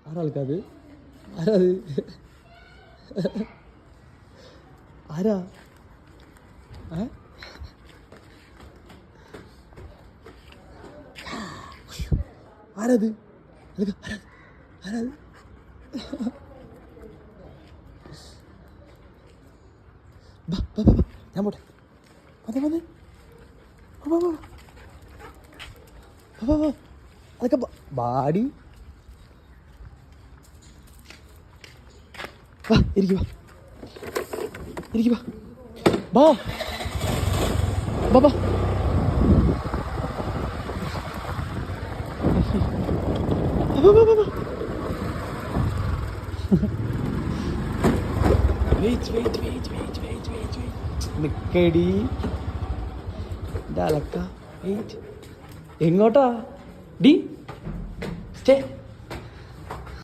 ആരാൾക്കത്? ആരാത്? ആരാ? ആരാത്? ആരാത്? ഞാൻ പോട്ടെ. അതെ അതൊക്കെ ബാടി വാ ഇരിക്കുക വാ ബാ നിക്കടി അലക്ക. എങ്ങോട്ടാ ഡി? സ്റ്റേ.